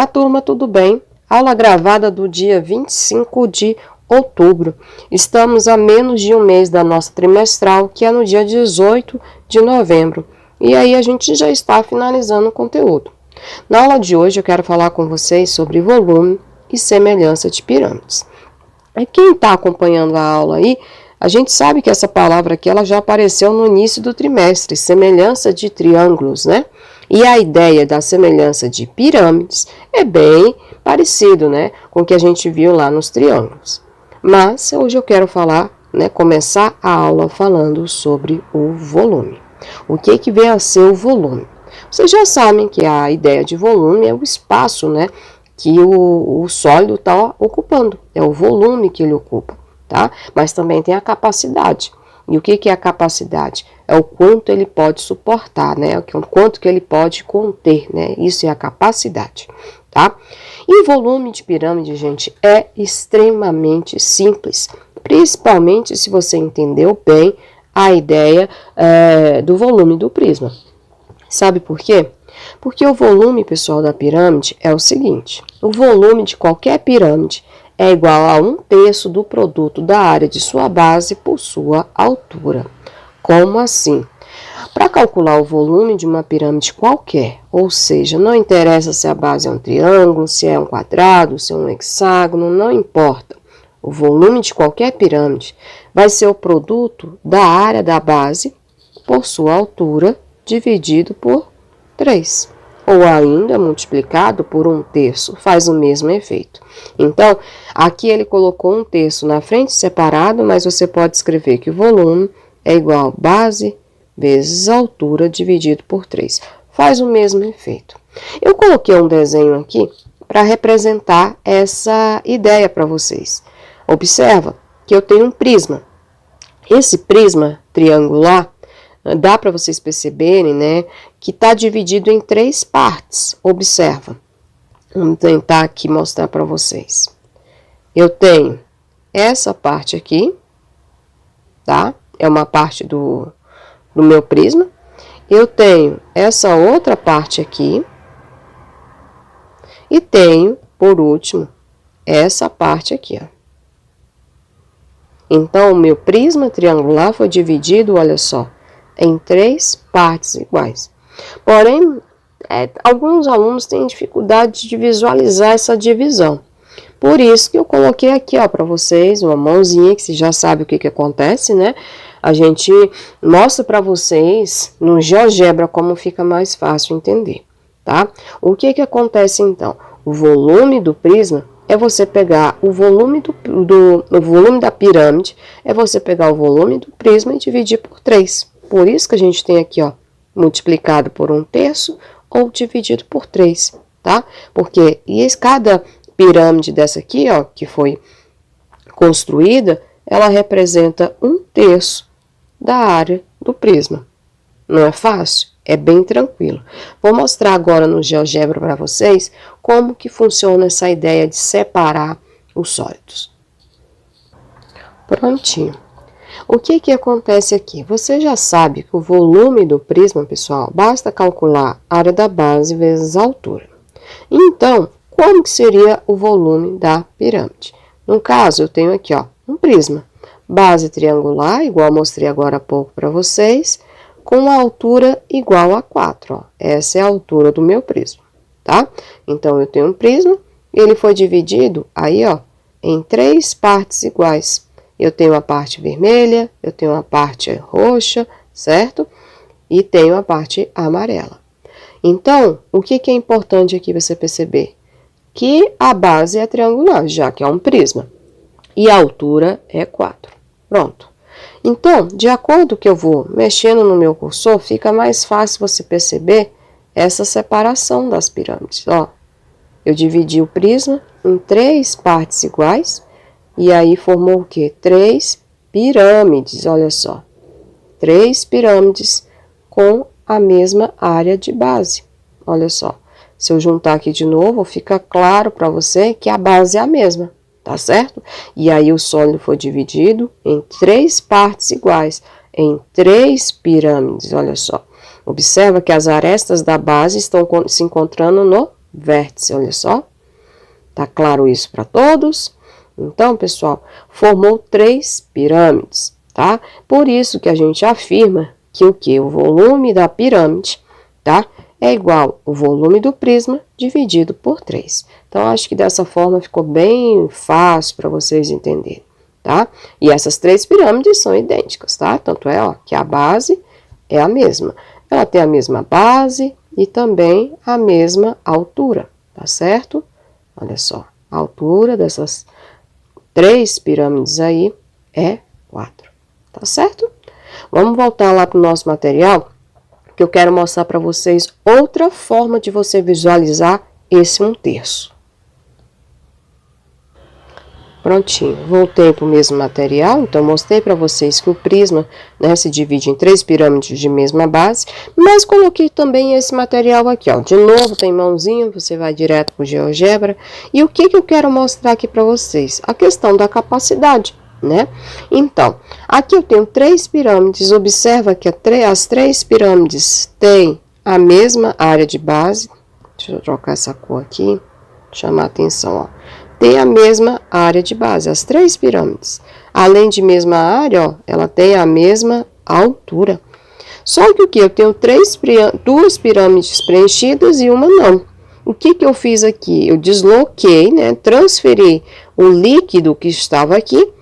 Olá, turma, tudo bem? Aula gravada do dia 25 de outubro. Estamos a menos de um mês da nossa trimestral, que é no dia 18 de novembro. E aí a gente já está finalizando o conteúdo. Na aula de hoje eu quero falar com vocês sobre volume e semelhança de pirâmides. Quem está acompanhando a aula aí, a gente sabe que essa palavra aqui ela já apareceu no início do trimestre, semelhança de triângulos, né? E a ideia da semelhança de pirâmides é bem parecido, né, com o que a gente viu lá nos triângulos. Mas hoje eu quero falar, né, começar a aula falando sobre o volume. O que vem a ser o volume? Vocês já sabem que a ideia de volume é o espaço, né, que o sólido está ocupando, é o volume que ele ocupa, tá? Mas também tem a capacidade. E o que é a capacidade? É o quanto ele pode suportar, né? O quanto que ele pode conter, né? Isso é a capacidade, tá? E o volume de pirâmide, gente, é extremamente simples, principalmente se você entendeu bem a ideia do volume do prisma. Sabe por quê? Porque o volume, pessoal, da pirâmide é o seguinte: o volume de qualquer pirâmide é igual a 1/3 do produto da área de sua base por sua altura. Como assim? Para calcular o volume de uma pirâmide qualquer, ou seja, não interessa se a base é um triângulo, se é um quadrado, se é um hexágono, não importa. O volume de qualquer pirâmide vai ser o produto da área da base por sua altura dividido por 3. Ou ainda multiplicado por 1/3, faz o mesmo efeito. Então, aqui ele colocou 1/3 na frente separado, mas você pode escrever que o volume é igual a base vezes altura dividido por 3. Faz o mesmo efeito. Eu coloquei um desenho aqui para representar essa ideia para vocês. Observa que eu tenho um prisma. Esse prisma triangular, dá para vocês perceberem, né, que está dividido em 3 partes. Observa. Vamos tentar aqui mostrar para vocês. Eu tenho essa parte aqui, tá? É uma parte do meu prisma. Eu tenho essa outra parte aqui. E tenho, por último, essa parte aqui, ó. Então, o meu prisma triangular foi dividido, olha só, em 3 partes iguais. Porém, alguns alunos têm dificuldade de visualizar essa divisão. Por isso que eu coloquei aqui, ó, para vocês uma mãozinha, que você já sabe o que acontece, né? A gente mostra para vocês no GeoGebra como fica mais fácil entender, tá? O que acontece então? O volume do prisma é você pegar o volume o volume da pirâmide, é você pegar o volume do prisma e dividir por 3. Por isso que a gente tem aqui, ó, multiplicado por 1/3 ou dividido por 3, tá? Porque cada pirâmide dessa aqui, ó, que foi construída, ela representa 1/3 da área do prisma. Não é fácil? É bem tranquilo. Vou mostrar agora no GeoGebra para vocês como que funciona essa ideia de separar os sólidos. Prontinho. O que acontece aqui? Você já sabe que o volume do prisma, pessoal, basta calcular a área da base vezes a altura. Então, como que seria o volume da pirâmide? No caso, eu tenho aqui, ó, um prisma. Base triangular, igual eu mostrei agora há pouco para vocês, com a altura igual a 4, ó. Essa é a altura do meu prisma, tá? Então, eu tenho um prisma, ele foi dividido aí, ó, em 3 partes iguais. Eu tenho a parte vermelha, eu tenho a parte roxa, certo? E tenho a parte amarela. Então, o que é importante aqui você perceber? Que a base é triangular, já que é um prisma. E a altura é 4. Pronto. Então, de acordo que eu vou mexendo no meu cursor, fica mais fácil você perceber essa separação das pirâmides. Ó, eu dividi o prisma em 3 partes iguais, e aí formou o quê? 3 pirâmides, olha só. 3 pirâmides com a mesma área de base. Olha só. Se eu juntar aqui de novo, fica claro para você que a base é a mesma, tá certo? E aí o sólido foi dividido em 3 partes iguais, em 3 pirâmides, olha só. Observa que as arestas da base estão se encontrando no vértice, olha só. Tá claro isso para todos? Então, pessoal, formou 3 pirâmides, tá? Por isso que a gente afirma que o que? O volume da pirâmide, tá? É igual ao volume do prisma dividido por 3. Então, acho que dessa forma ficou bem fácil para vocês entenderem, tá? E essas 3 pirâmides são idênticas, tá? Tanto é, ó, que a base é a mesma. Ela tem a mesma base e também a mesma altura, tá certo? Olha só, a altura dessas 3 pirâmides aí é 4, tá certo? Vamos voltar lá para o nosso material, que eu quero mostrar para vocês outra forma de você visualizar esse 1/3. Prontinho, voltei para o mesmo material, então mostrei para vocês que o prisma, né, se divide em 3 pirâmides de mesma base, mas coloquei também esse material aqui, ó. De novo, tem mãozinha, você vai direto para o GeoGebra. E o que eu quero mostrar aqui para vocês? A questão da capacidade, né? Então, aqui eu tenho 3 pirâmides, observa que as 3 pirâmides têm a mesma área de base. Deixa eu trocar essa cor aqui, chamar a atenção, ó. Tem a mesma área de base, as 3 pirâmides. Além de mesma área, ó, ela tem a mesma altura. Só que o que? Eu tenho 2 pirâmides preenchidas e uma não. O que eu fiz aqui? Eu desloquei, né, transferi o líquido que estava aqui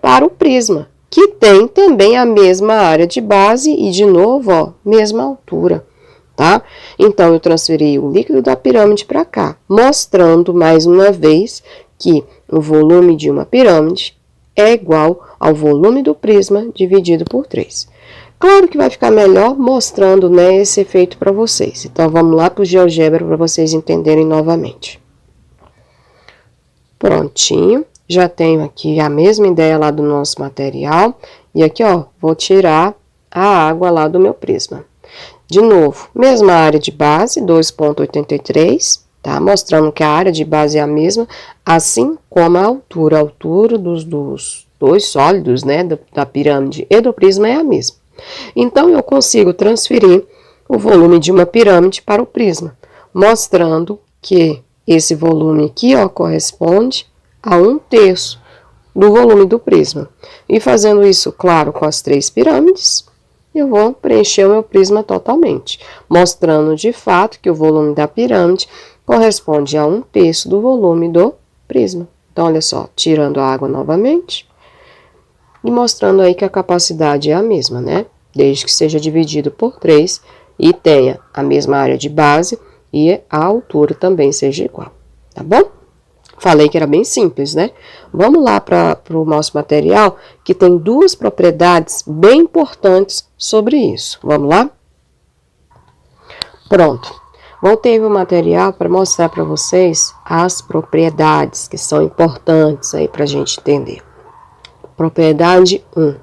para o prisma, que tem também a mesma área de base e, de novo, ó, mesma altura. Tá? Então, eu transferi o líquido da pirâmide para cá, mostrando mais uma vez que o volume de uma pirâmide é igual ao volume do prisma dividido por 3. Claro que vai ficar melhor mostrando, né, esse efeito para vocês. Então, vamos lá para o GeoGebra para vocês entenderem novamente. Prontinho, já tenho aqui a mesma ideia lá do nosso material. E aqui, ó, vou tirar a água lá do meu prisma. De novo, mesma área de base, 2,83, tá? Mostrando que a área de base é a mesma, assim como a altura dos 2 sólidos, né, da pirâmide e do prisma é a mesma. Então, eu consigo transferir o volume de uma pirâmide para o prisma, mostrando que esse volume aqui, ó, corresponde a 1/3 do volume do prisma. E fazendo isso, claro, com as 3 pirâmides, eu vou preencher o meu prisma totalmente, mostrando de fato que o volume da pirâmide corresponde a 1/3 do volume do prisma. Então, olha só, tirando a água novamente e mostrando aí que a capacidade é a mesma, né? Desde que seja dividido por 3 e tenha a mesma área de base e a altura também seja igual, tá bom? Falei que era bem simples, né? Vamos lá para o nosso material, que tem 2 propriedades bem importantes sobre isso. Vamos lá? Pronto. Voltei o material para mostrar para vocês as propriedades que são importantes aí para a gente entender. Propriedade 1.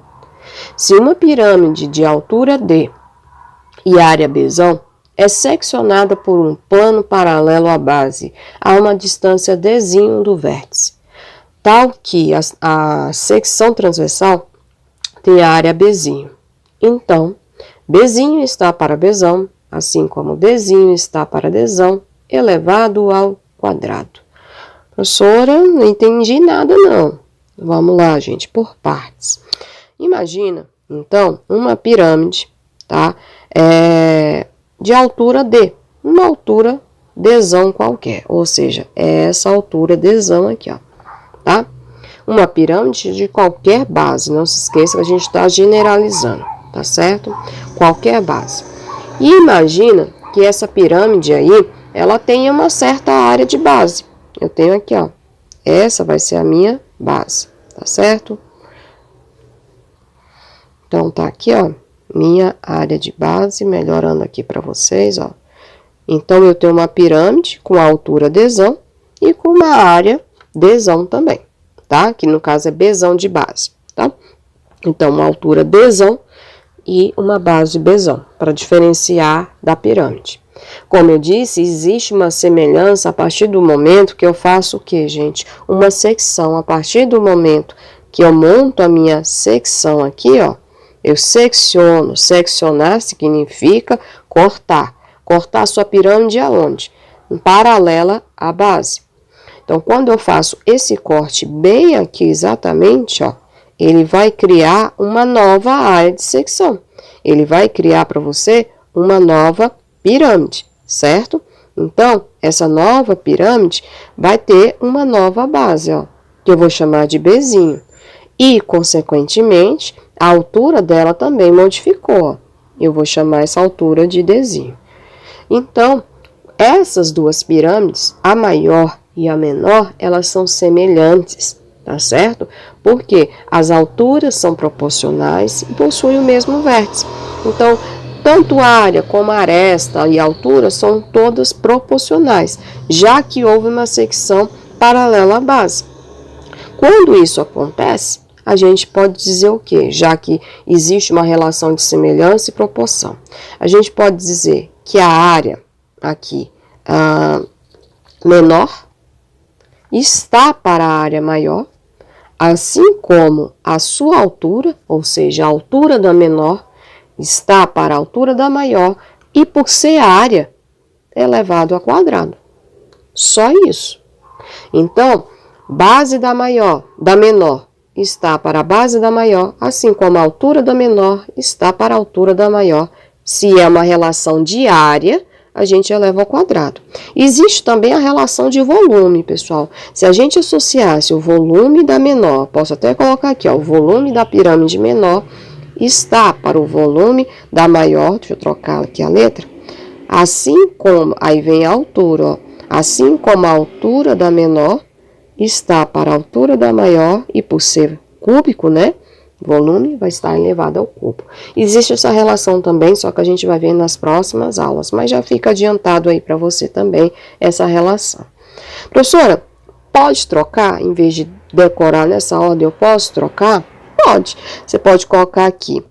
Se uma pirâmide de altura D e área Bzão é seccionada por um plano paralelo à base, a uma distância Dzinho do vértice, tal que a secção transversal tem a área Bzinho. Então, Bzinho está para Bzão, assim como Dzinho está para Dzão, elevado ao quadrado. Professora, não entendi nada não. Vamos lá, gente, por partes. Imagina, então, uma pirâmide, tá? De altura D, uma altura Dzão qualquer, ou seja, é essa altura Dzão aqui, ó, tá? Uma pirâmide de qualquer base, não se esqueça que a gente está generalizando, tá certo? Qualquer base. E imagina que essa pirâmide aí, ela tenha uma certa área de base. Eu tenho aqui, ó, essa vai ser a minha base, tá certo? Então, tá aqui, ó, minha área de base, melhorando aqui para vocês, ó. Então, eu tenho uma pirâmide com a altura Dzão e com uma área Dzão também, tá? Que no caso é Bzão de base, tá? Então, uma altura Dzão e uma base Bzão, para diferenciar da pirâmide. Como eu disse, existe uma semelhança a partir do momento que eu faço o quê, gente? Uma secção. A partir do momento que eu monto a minha secção aqui, ó, eu secciono. Seccionar significa cortar. Cortar a sua pirâmide aonde? paralela à base. Então, quando eu faço esse corte bem aqui exatamente, ó, ele vai criar uma nova área de secção. Ele vai criar para você uma nova pirâmide, certo? Então, essa nova pirâmide vai ter uma nova base, ó, que eu vou chamar de Bzinho. E, consequentemente, a altura dela também modificou, ó. Eu vou chamar essa altura de Dzinho. Então, essas duas pirâmides, a maior e a menor, elas são semelhantes, tá certo? Porque as alturas são proporcionais e possuem o mesmo vértice. Então, tanto a área como a aresta e a altura são todas proporcionais, já que houve uma secção paralela à base. Quando isso acontece, a gente pode dizer o quê? Já que existe uma relação de semelhança e proporção. A gente pode dizer que a área aqui menor está para a área maior, assim como a sua altura, ou seja, a altura da menor, está para a altura da maior, e por ser área, elevado ao quadrado. Só isso. Então, base da menor está para a base da maior, assim como a altura da menor está para a altura da maior. Se é uma relação de área, a gente eleva ao quadrado. Existe também a relação de volume, pessoal. Se a gente associasse o volume da menor, posso até colocar aqui, ó, o volume da pirâmide menor está para o volume da maior, deixa eu trocar aqui a letra, assim como, aí vem a altura, ó, assim como a altura da menor está para a altura da maior, e por ser cúbico, né? Volume vai estar elevado ao cubo. Existe essa relação também, só que a gente vai ver nas próximas aulas, mas já fica adiantado aí para você também essa relação. Professora, pode trocar? Em vez de decorar nessa ordem, eu posso trocar? Pode. Você pode colocar aqui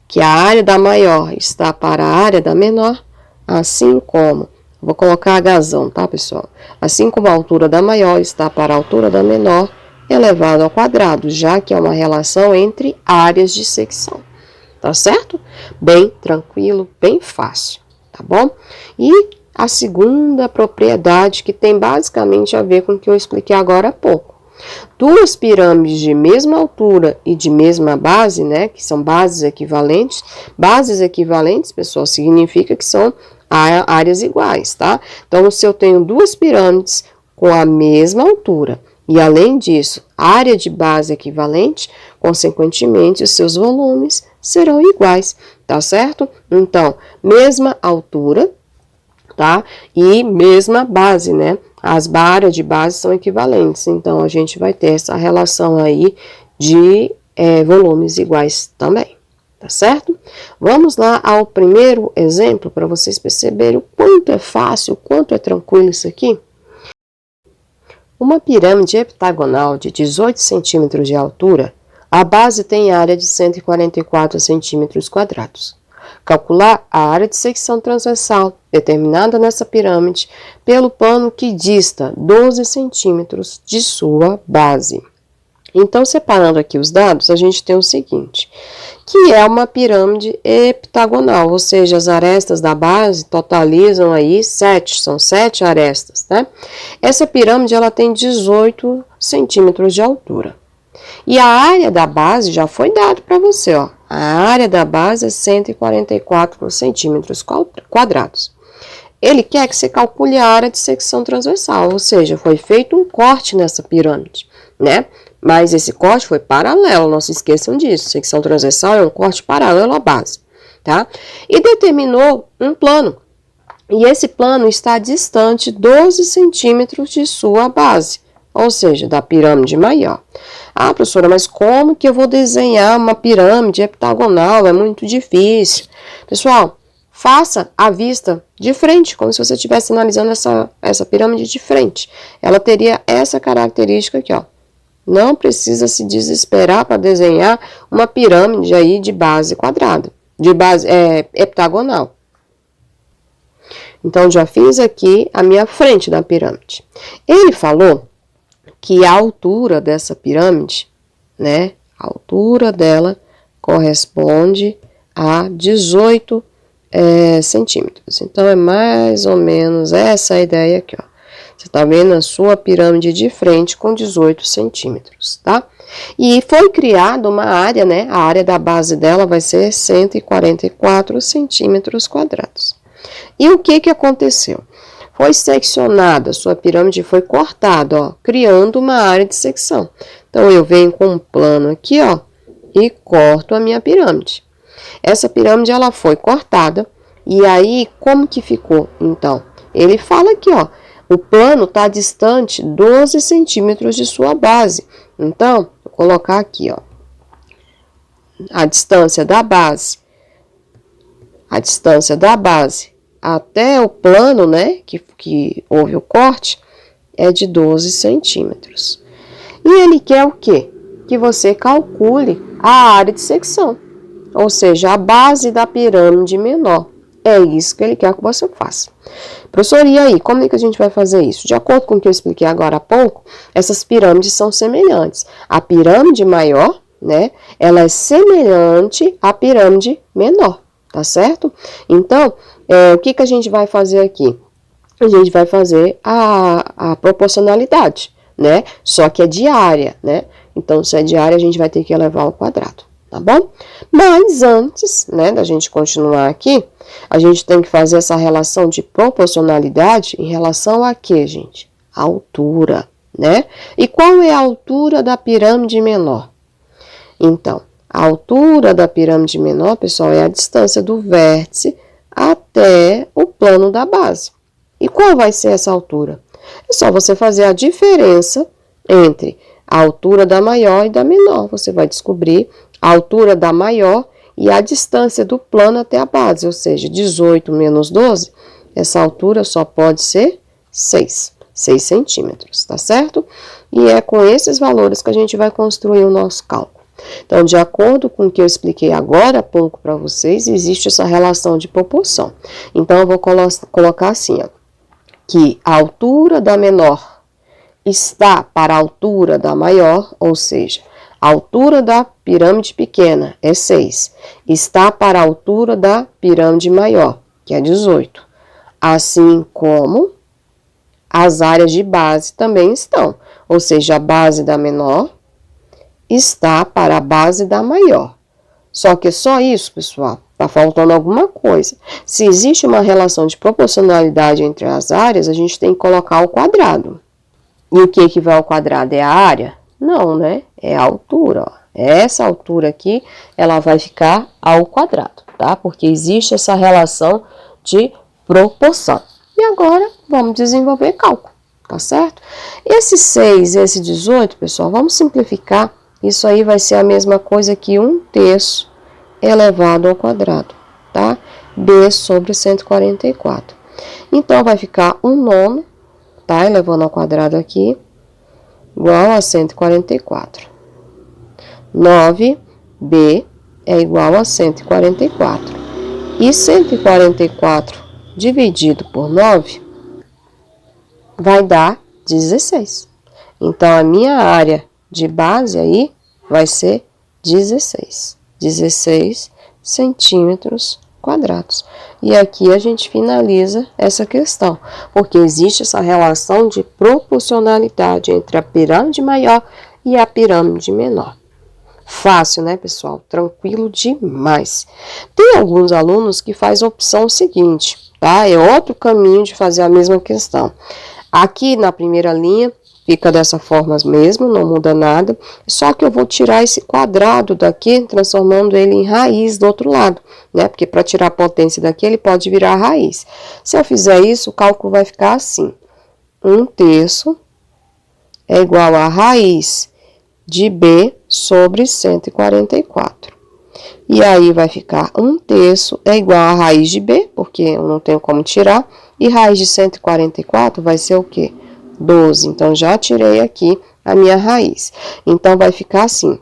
que a área da maior está para a área da menor, assim como, vou colocar Hzão, tá, pessoal? Assim como a altura da maior está para a altura da menor, elevado ao quadrado, já que é uma relação entre áreas de secção, tá certo? Bem tranquilo, bem fácil, tá bom? E a segunda propriedade, que tem basicamente a ver com o que eu expliquei agora há pouco. Duas pirâmides de mesma altura e de mesma base, né, que são bases equivalentes, pessoal, significa que são áreas iguais, tá? Então, se eu tenho duas pirâmides com a mesma altura, e além disso, área de base equivalente, consequentemente, os seus volumes serão iguais, tá certo? Então, mesma altura, tá? E mesma base, né? As áreas de base são equivalentes, então a gente vai ter essa relação aí de volumes iguais também, tá certo? Vamos lá ao primeiro exemplo para vocês perceberem o quanto é fácil, o quanto é tranquilo isso aqui. Uma pirâmide heptagonal de 18 centímetros de altura, a base tem área de 144 centímetros quadrados. Calcular a área de secção transversal determinada nessa pirâmide pelo plano que dista 12 centímetros de sua base. Então, separando aqui os dados, a gente tem o seguinte, que é uma pirâmide heptagonal, ou seja, as arestas da base totalizam aí 7, são 7 arestas, né? Essa pirâmide, ela tem 18 centímetros de altura. E a área da base já foi dado para você, ó. A área da base é 144 centímetros quadrados. Ele quer que você calcule a área de secção transversal, ou seja, foi feito um corte nessa pirâmide, né? Mas esse corte foi paralelo, não se esqueçam disso. Secção transversal é um corte paralelo à base, tá? E determinou um plano. E esse plano está distante 12 centímetros de sua base, ou seja, da pirâmide maior. Ah, professora, mas como que eu vou desenhar uma pirâmide heptagonal? É muito difícil. Pessoal, faça a vista de frente, como se você estivesse analisando essa pirâmide de frente. Ela teria essa característica aqui, ó. Não precisa se desesperar para desenhar uma pirâmide aí de base quadrada, de base heptagonal. Então, já fiz aqui a minha frente da pirâmide. Ele falou que a altura dessa pirâmide, né, a altura dela corresponde a 18 centímetros. Então, é mais ou menos essa a ideia aqui, ó. Você tá vendo a sua pirâmide de frente com 18 centímetros, tá? E foi criada uma área, né? A área da base dela vai ser 144 centímetros quadrados. E o que aconteceu? Foi seccionada, sua pirâmide foi cortada, ó, criando uma área de secção. Então, eu venho com um plano aqui, ó, e corto a minha pirâmide. Essa pirâmide, ela foi cortada, e aí, como que ficou? Então, ele fala aqui, ó, o plano está distante 12 centímetros de sua base. Então, vou colocar aqui, ó, a distância da base até o plano, né, que houve o corte, é de 12 centímetros. E ele quer o quê? Que você calcule a área de secção, ou seja, a base da pirâmide menor. É isso que ele quer que você faça. Professor, e aí, como é que a gente vai fazer isso? De acordo com o que eu expliquei agora há pouco, essas pirâmides são semelhantes. A pirâmide maior, né, ela é semelhante à pirâmide menor, tá certo? Então, o que a gente vai fazer aqui? A gente vai fazer a proporcionalidade, né? Só que é diária, né? Então, se é diária, a gente vai ter que elevar ao quadrado, tá bom? Mas antes, né, da gente continuar aqui, a gente tem que fazer essa relação de proporcionalidade em relação a quê, gente? A altura, né? E qual é a altura da pirâmide menor? Então, a altura da pirâmide menor, pessoal, é a distância do vértice até o plano da base. E qual vai ser essa altura? É só você fazer a diferença entre a altura da maior e da menor. Você vai descobrir a altura da maior e a distância do plano até a base, ou seja, 18 menos 12, essa altura só pode ser 6 centímetros, tá certo? E é com esses valores que a gente vai construir o nosso cálculo. Então, de acordo com o que eu expliquei agora há pouco para vocês, existe essa relação de proporção. Então, eu vou colocar assim, ó, que a altura da menor está para a altura da maior, ou seja, a altura da pirâmide pequena é 6, está para a altura da pirâmide maior, que é 18. Assim como as áreas de base também estão, ou seja, a base da menor está para a base da maior. Só que só isso, pessoal, está faltando alguma coisa. Se existe uma relação de proporcionalidade entre as áreas, a gente tem que colocar o quadrado. E o que vai ao quadrado? É a área? Não, né? É a altura, ó. Essa altura aqui, ela vai ficar ao quadrado, tá? Porque existe essa relação de proporção. E agora, vamos desenvolver cálculo, tá certo? Esse 6 e esse 18, pessoal, vamos simplificar. Isso aí vai ser a mesma coisa que 1/3 elevado ao quadrado, tá? B sobre 144. Então, vai ficar 1/9, tá? Elevando ao quadrado aqui, igual a 144. 9B é igual a 144. E 144 dividido por 9 vai dar 16. Então, a minha área de base aí vai ser 16 centímetros quadrados. E aqui a gente finaliza essa questão, porque existe essa relação de proporcionalidade entre a pirâmide maior e a pirâmide menor. Fácil, né, pessoal? Tranquilo demais. Tem alguns alunos que fazem a opção seguinte, tá? É outro caminho de fazer a mesma questão. Aqui na primeira linha, fica dessa forma mesmo, não muda nada. Só que eu vou tirar esse quadrado daqui, transformando ele em raiz do outro lado, né? Porque para tirar a potência daqui, ele pode virar raiz. Se eu fizer isso, o cálculo vai ficar assim. 1/3 é igual a raiz de B sobre 144. E aí vai ficar 1/3 é igual a raiz de B, porque eu não tenho como tirar. E raiz de 144 vai ser o quê? 12. Então, já tirei aqui a minha raiz. Então, vai ficar assim.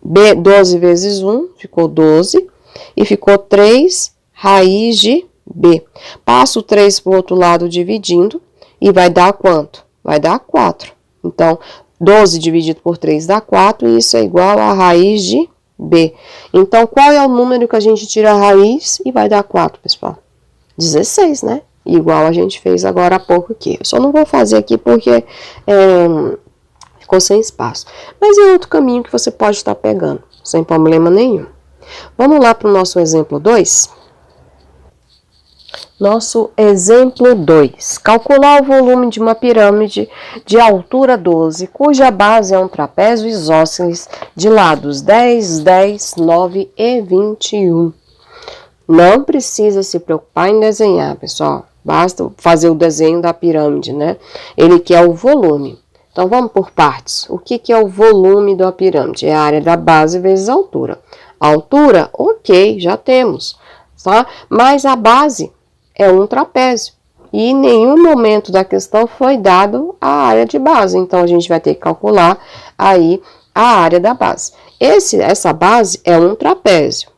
B, 12 vezes 1, ficou 12. E ficou 3 raiz de B. Passo o 3 para o outro lado dividindo. E vai dar quanto? Vai dar 4. Então, 12 dividido por 3 dá 4. E isso é igual a raiz de B. Então, qual é o número que a gente tira a raiz e vai dar 4, pessoal? 16, né? Igual a gente fez agora há pouco aqui. Eu só não vou fazer aqui porque ficou sem espaço. Mas é outro caminho que você pode estar pegando, sem problema nenhum. Vamos lá para o nosso exemplo 2? Nosso exemplo 2. Calcular o volume de uma pirâmide de altura 12, cuja base é um trapézio isósceles de lados 10, 10, 9 e 21. Não precisa se preocupar em desenhar, pessoal. Basta fazer o desenho da pirâmide, né? Ele quer o volume. Então, vamos por partes. O que é o volume da pirâmide? É a área da base vezes a altura. A altura, ok, já temos, tá? Mas a base é um trapézio. E em nenhum momento da questão foi dado a área de base. Então, a gente vai ter que calcular aí a área da base. Essa base é um trapézio.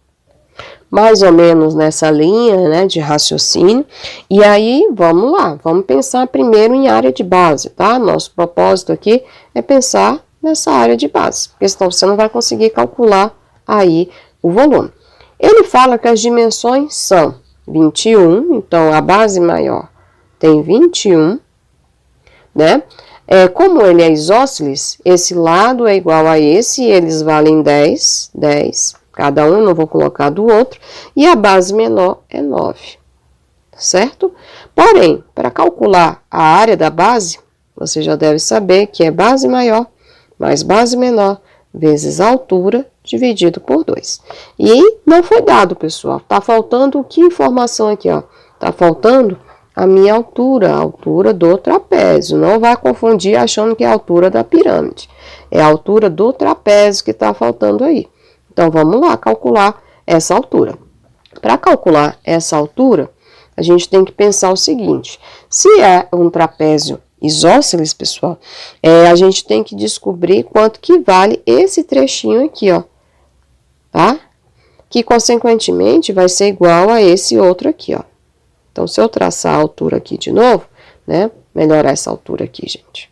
Mais ou menos nessa linha, né, de raciocínio. E aí, vamos lá, vamos pensar primeiro em área de base, tá? Nosso propósito aqui é pensar nessa área de base, porque senão você não vai conseguir calcular aí o volume. Ele fala que as dimensões são 21, então a base maior tem 21, né? Como ele é isósceles, esse lado é igual a esse, eles valem 10, 10. Cada um, não vou colocar do outro, e a base menor é 9, certo? Porém, para calcular a área da base, você já deve saber que é base maior mais base menor vezes a altura dividido por 2. E não foi dado, pessoal. Tá faltando que informação aqui, ó? Tá faltando a minha altura, a altura do trapézio. Não vai confundir achando que é a altura da pirâmide. É a altura do trapézio que tá faltando aí. Então, vamos lá calcular essa altura. Para calcular essa altura, a gente tem que pensar o seguinte. Se é um trapézio isósceles, pessoal, a gente tem que descobrir quanto que vale esse trechinho aqui, ó. Tá? Que, consequentemente, vai ser igual a esse outro aqui, ó. Então, se eu traçar a altura aqui de novo, né? Melhorar essa altura aqui, gente.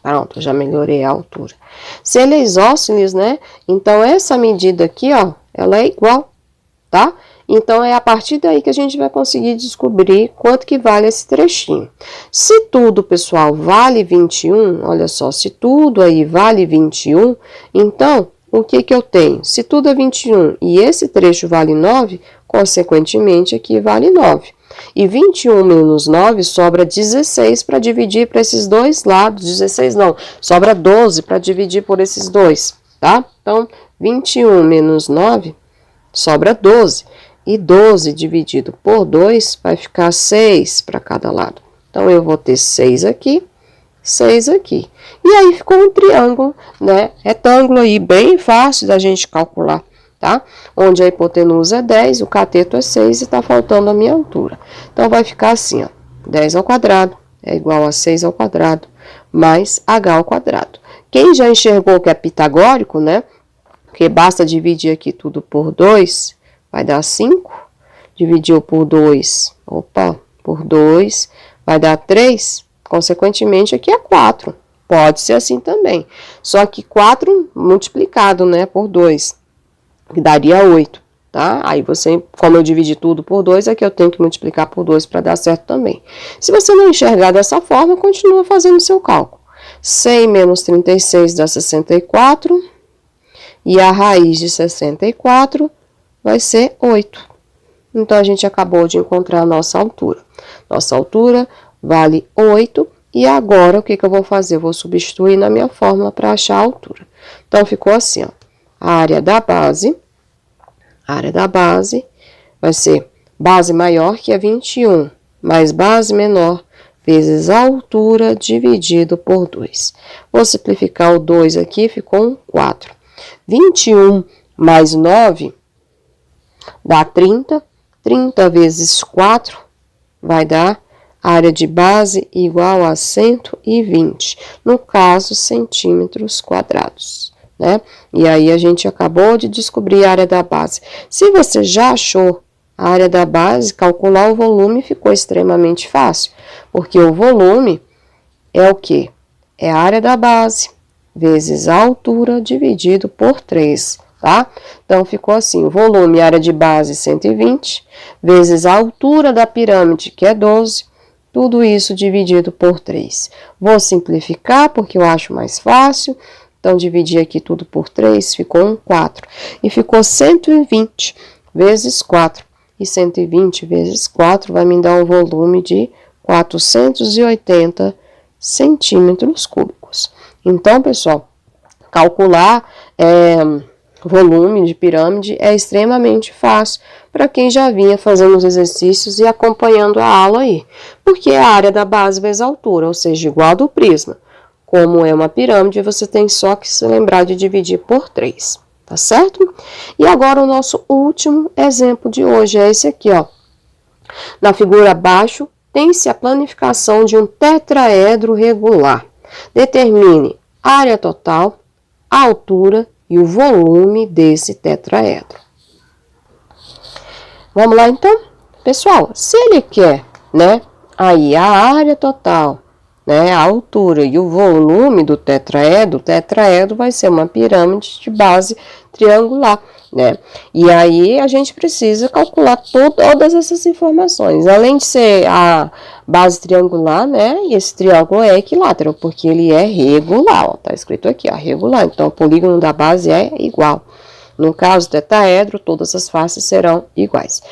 Pronto, já melhorei a altura. Se ele é isósceles, né? Então, essa medida aqui, ó, ela é igual, tá? Então, é a partir daí que a gente vai conseguir descobrir quanto que vale esse trechinho. Se tudo, pessoal, vale 21, olha só, se tudo aí vale 21, então, o que que eu tenho? Se tudo é 21 e esse trecho vale 9, consequentemente, aqui vale 9. E 21 menos 9 sobra 16 para dividir para esses dois lados. 16 não, sobra 12 para dividir por esses dois, tá? Então, 21 menos 9 sobra 12. E 12 dividido por 2 vai ficar 6 para cada lado. Então, eu vou ter 6 aqui, 6 aqui. E aí ficou um triângulo, né? Retângulo aí, bem fácil da gente calcular. Tá? Onde a hipotenusa é 10, o cateto é 6 e está faltando a minha altura. Então, vai ficar assim, ó, 10 ao quadrado é igual a 6 ao quadrado mais h ao quadrado. Quem já enxergou que é pitagórico, né? Porque basta dividir aqui tudo por 2, vai dar 5. Dividiu por 2, por 2, vai dar 3. Consequentemente, aqui é 4. Pode ser assim também. Só que 4 multiplicado, né, por 2. Que daria 8, tá? Aí você, como eu dividi tudo por 2, aqui eu tenho que multiplicar por 2 para dar certo também. Se você não enxergar dessa forma, continua fazendo o seu cálculo. 100 menos 36 dá 64, e a raiz de 64 vai ser 8. Então, a gente acabou de encontrar a nossa altura. Nossa altura vale 8, e agora o que eu vou fazer? Eu vou substituir na minha fórmula para achar a altura. Então, ficou assim, ó. A área da base vai ser base maior, que é 21, mais base menor, vezes a altura dividido por 2. Vou simplificar o 2 aqui, ficou um 4. 21 mais 9 dá 30. 30 vezes 4 vai dar área de base igual a 120, no caso, centímetros quadrados. Né? E aí a gente acabou de descobrir a área da base. Se você já achou a área da base, calcular o volume ficou extremamente fácil, porque o volume é o quê? É a área da base vezes a altura dividido por 3. tá? Então, ficou assim, volume, área de base 120, vezes a altura da pirâmide, que é 12, tudo isso dividido por 3. Vou simplificar, porque eu acho mais fácil, então, dividi aqui tudo por 3, ficou um 4, e ficou 120 vezes 4, e 120 vezes 4 vai me dar um volume de 480 centímetros cúbicos. Então, pessoal, calcular volume de pirâmide é extremamente fácil para quem já vinha fazendo os exercícios e acompanhando a aula aí, porque é a área da base vezes a altura, ou seja, igual a do prisma. Como é uma pirâmide, você tem só que se lembrar de dividir por 3, tá certo? E agora o nosso último exemplo de hoje é esse aqui, ó. Na figura abaixo, tem-se a planificação de um tetraedro regular. Determine a área total, a altura e o volume desse tetraedro. Vamos lá então? Pessoal, se ele quer, né, aí a área total, né, a altura e o volume do tetraedro, o tetraedro vai ser uma pirâmide de base triangular, né? E aí a gente precisa calcular todas essas informações, além de ser a base triangular, né? E esse triângulo é equilátero, porque ele é regular, ó, tá escrito aqui, ó, regular. Então o polígono da base é igual. No caso do tetraedro, todas as faces serão iguais.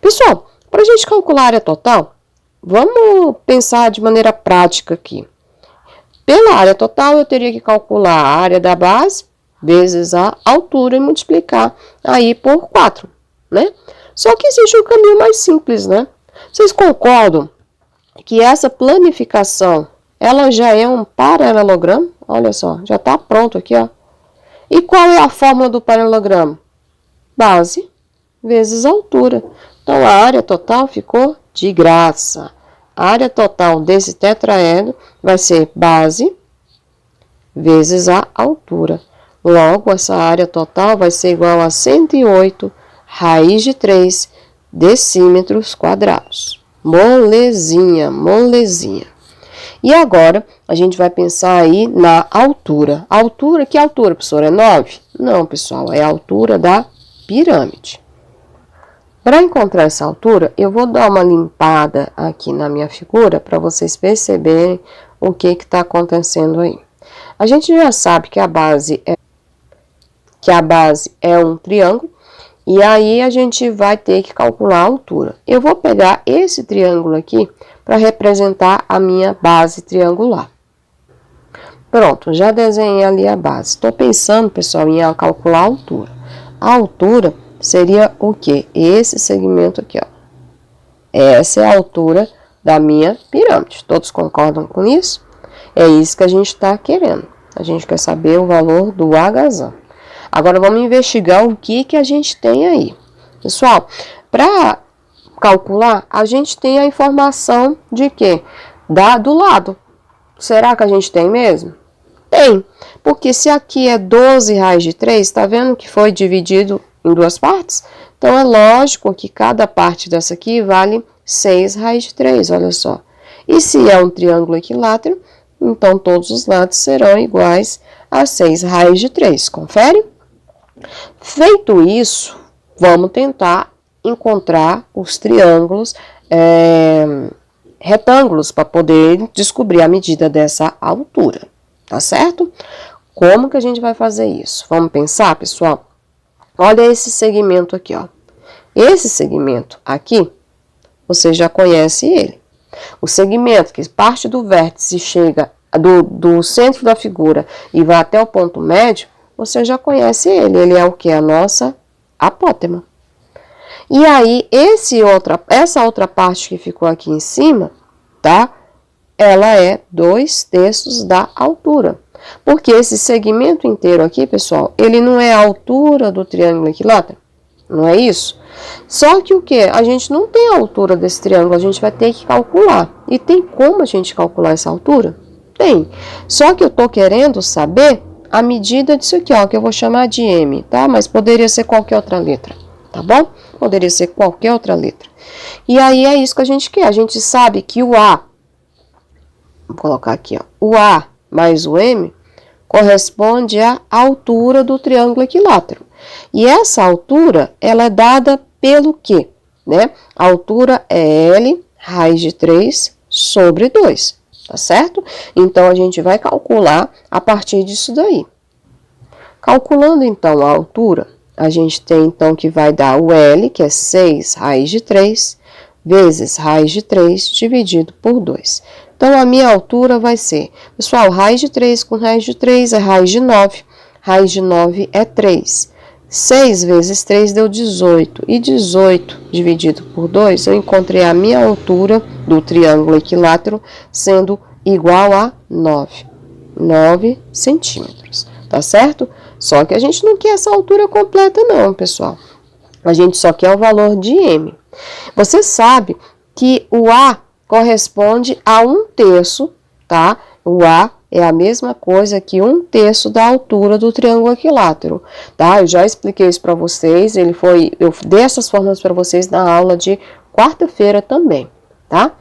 Pessoal, para a gente calcular a área total, vamos pensar de maneira prática aqui. Pela área total, eu teria que calcular a área da base vezes a altura e multiplicar aí por 4, né? Só que existe um caminho mais simples, né? Vocês concordam que essa planificação, ela já é um paralelogramo? Olha só, já está pronto aqui, ó. E qual é a fórmula do paralelogramo? Base vezes altura. Então, a área total ficou de graça. A área total desse tetraedro vai ser base vezes a altura. Logo, essa área total vai ser igual a 108 raiz de 3 decímetros quadrados. Molezinha, molezinha. E agora, a gente vai pensar aí na altura. Altura, que altura, professora? É 9? Não, pessoal, é a altura da pirâmide. Para encontrar essa altura, eu vou dar uma limpada aqui na minha figura para vocês perceberem o que está acontecendo aí. A gente já sabe que a base é um triângulo, e aí a gente vai ter que calcular a altura. Eu vou pegar esse triângulo aqui para representar a minha base triangular. Pronto, já desenhei ali a base. Estou pensando, pessoal, em calcular a altura. A altura seria o quê? Esse segmento aqui, ó. Essa é a altura da minha pirâmide. Todos concordam com isso? É isso que a gente está querendo. A gente quer saber o valor do Hzão. Agora, vamos investigar o que a gente tem aí. Pessoal, para calcular, a gente tem a informação de quê? Do lado. Será que a gente tem mesmo? Tem. Porque se aqui é 12 raiz de 3, tá vendo que foi dividido em duas partes? Então, é lógico que cada parte dessa aqui vale 6 raiz de 3, olha só. E se é um triângulo equilátero, então todos os lados serão iguais a 6 raiz de 3. Confere? Feito isso, vamos tentar encontrar os triângulos retângulos para poder descobrir a medida dessa altura, tá certo? Como que a gente vai fazer isso? Vamos pensar, pessoal? Olha esse segmento aqui, ó. Esse segmento aqui, você já conhece ele. O segmento que parte do vértice chega do centro da figura e vai até o ponto médio, você já conhece ele. Ele é o que? A nossa apótema. E aí, essa outra parte que ficou aqui em cima, tá? Ela é 2/3 da altura. Porque esse segmento inteiro aqui, pessoal, ele não é a altura do triângulo equilátero. Não é isso? Só que o que? A gente não tem a altura desse triângulo, a gente vai ter que calcular. E tem como a gente calcular essa altura? Tem. Só que eu tô querendo saber a medida disso aqui, ó, que eu vou chamar de M, tá? Mas poderia ser qualquer outra letra, tá bom? Poderia ser qualquer outra letra. E aí é isso que a gente quer. A gente sabe que o A, vou colocar aqui, ó, o A mais o M corresponde à altura do triângulo equilátero. E essa altura, ela é dada pelo quê? Né? A altura é L raiz de 3 sobre 2, tá certo? Então, a gente vai calcular a partir disso daí. Calculando, então, a altura, a gente tem, então, que vai dar o L, que é 6 raiz de 3, vezes raiz de 3 dividido por 2. Então, a minha altura vai ser, pessoal, raiz de 3 com raiz de 3 é raiz de 9. Raiz de 9 é 3. 6 vezes 3 deu 18. E 18 dividido por 2, eu encontrei a minha altura do triângulo equilátero sendo igual a 9. 9 centímetros, tá certo? Só que a gente não quer essa altura completa não, pessoal. A gente só quer o valor de M. Você sabe que o A corresponde a 1/3, tá? O A é a mesma coisa que 1/3 da altura do triângulo equilátero, tá? Eu já expliquei isso para vocês, eu dei essas fórmulas para vocês na aula de quarta-feira também, tá?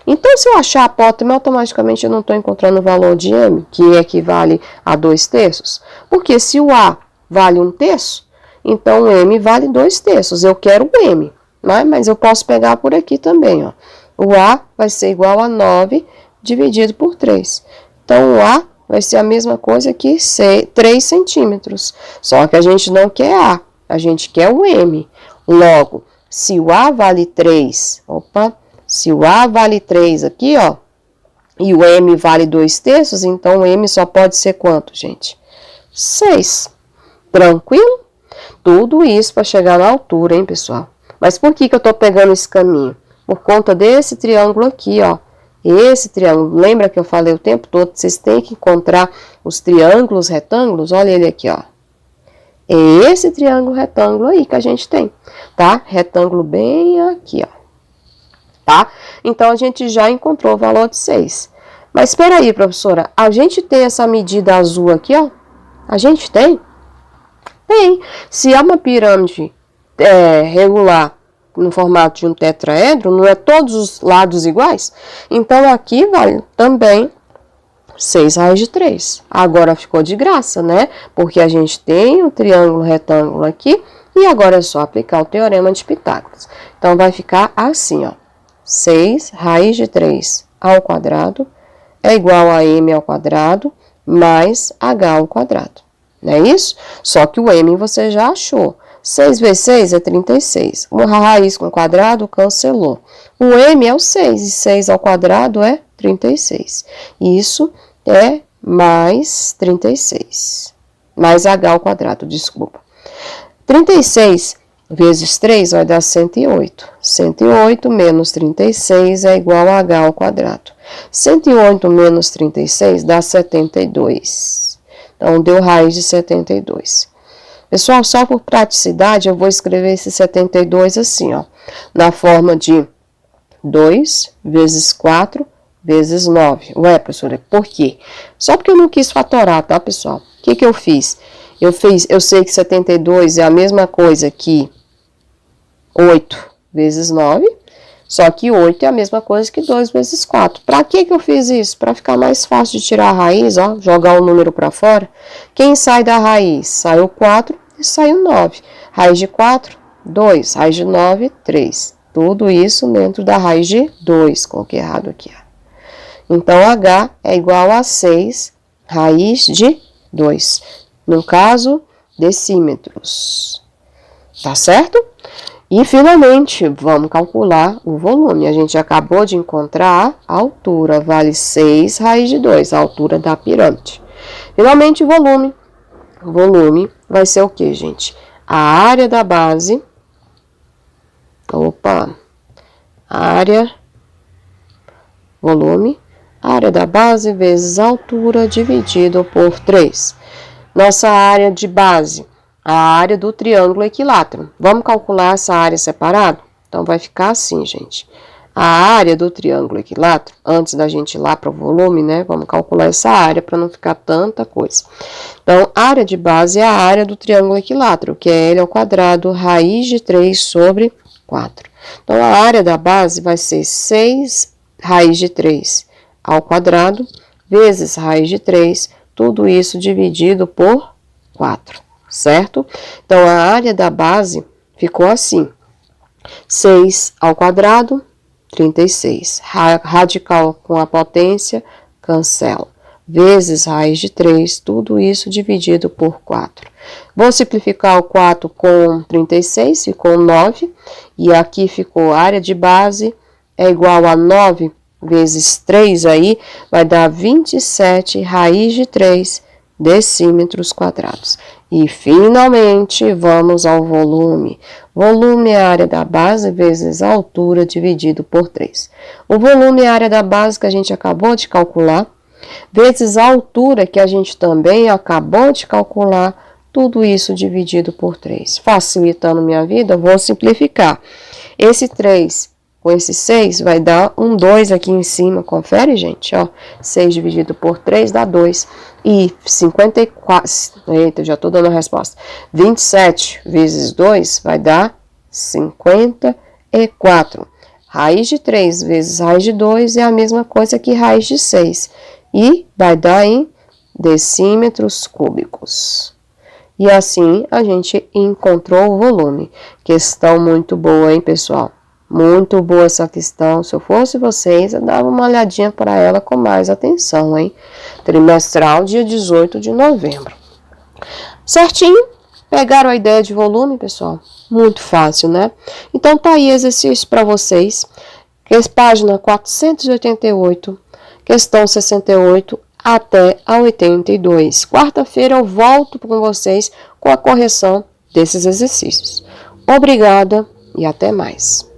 Então, se eu achar a apótese, automaticamente eu não estou encontrando o valor de M, que equivale a 2/3, porque se o A vale 1/3, então o M vale 2/3, eu quero o M, né? Mas eu posso pegar por aqui também, ó. O A vai ser igual a 9 dividido por 3. Então, o A vai ser a mesma coisa que 3 centímetros. Só que a gente não quer A, a gente quer o M. Logo, se o A vale 3, se o A vale 3 aqui, ó, e o M vale 2/3, então o M só pode ser quanto, gente? 6. Tranquilo? Tudo isso para chegar na altura, hein, pessoal? Mas por que eu tô pegando esse caminho? Por conta desse triângulo aqui, ó. Esse triângulo, lembra que eu falei o tempo todo? Vocês têm que encontrar os triângulos retângulos. Olha ele aqui, ó. É esse triângulo retângulo aí que a gente tem, tá? Retângulo bem aqui, ó. Tá? Então, a gente já encontrou o valor de 6. Mas espera aí, professora. A gente tem essa medida azul aqui, ó? A gente tem? Tem. Se é uma pirâmide regular no formato de um tetraedro, não é todos os lados iguais? Então, aqui vale também 6 raiz de 3. Agora ficou de graça, né? Porque a gente tem o triângulo retângulo aqui e agora é só aplicar o teorema de Pitágoras. Então, vai ficar assim, ó. 6 raiz de 3 ao quadrado é igual a m ao quadrado mais h ao quadrado. Não é isso? Só que o m você já achou. 6 vezes 6 é 36. Uma raiz com quadrado cancelou. O m é o 6, e 6 ao quadrado é 36. Isso é mais 36. Mais h ao quadrado, desculpa. 36 vezes 3 vai dar 108. 108 menos 36 é igual a h ao quadrado. 108 menos 36 dá 72. Então, deu raiz de 72. Pessoal, só por praticidade, eu vou escrever esse 72 assim, ó. Na forma de 2 vezes 4 vezes 9. Ué, professora, por quê? Só porque eu não quis fatorar, tá, pessoal? O que eu fiz? Eu sei que 72 é a mesma coisa que 8 vezes 9, só que 8 é a mesma coisa que 2 vezes 4. Para que eu fiz isso? Para ficar mais fácil de tirar a raiz, ó, jogar o número para fora. Quem sai da raiz? Sai o 4 e sai o 9. Raiz de 4, 2. Raiz de 9, 3. Tudo isso dentro da raiz de 2. Coloquei errado aqui, ó. Então, h é igual a 6 raiz de 2. No caso, decímetros. Tá certo? E, finalmente, vamos calcular o volume. A gente acabou de encontrar a altura. Vale 6 raiz de 2, a altura da pirâmide. Finalmente, o volume. O volume vai ser o quê, gente? A área da base. Volume. Área da base vezes a altura dividido por 3. Nossa área de base, a área do triângulo equilátero. Vamos calcular essa área separada? Então, vai ficar assim, gente. A área do triângulo equilátero, antes da gente ir lá para o volume, né? Vamos calcular essa área para não ficar tanta coisa. Então, a área de base é a área do triângulo equilátero, que é L ao quadrado, raiz de 3 sobre 4. Então, a área da base vai ser 6 raiz de 3 ao quadrado, vezes raiz de 3, tudo isso dividido por 4. certo? Então, a área da base ficou assim. 6 ao quadrado, 36. Radical com a potência, cancela. Vezes raiz de 3, tudo isso dividido por 4. Vou simplificar o 4 com 36, ficou 9. E aqui ficou a área de base, é igual a 9 vezes 3 aí, vai dar 27 raiz de 3 decímetros quadrados. E, finalmente, vamos ao volume. Volume é a área da base vezes a altura dividido por 3. O volume é a área da base que a gente acabou de calcular, vezes a altura que a gente também acabou de calcular, tudo isso dividido por 3. Facilitando minha vida, vou simplificar. Esse 3 com esse 6 vai dar um 2 aqui em cima, confere, gente, ó, 6 dividido por 3 dá 2, e 54, eita, já tô dando a resposta, 27 vezes 2 vai dar 54, raiz de 3 vezes raiz de 2 é a mesma coisa que raiz de 6, e vai dar em decímetros cúbicos. E assim a gente encontrou o volume. Questão muito boa, hein, pessoal? Muito boa essa questão. Se eu fosse vocês, eu dava uma olhadinha para ela com mais atenção, hein? Trimestral, dia 18 de novembro. Certinho? Pegaram a ideia de volume, pessoal? Muito fácil, né? Então, tá aí exercício para vocês. Página 488, questão 68 até a 82. Quarta-feira eu volto com vocês com a correção desses exercícios. Obrigada e até mais.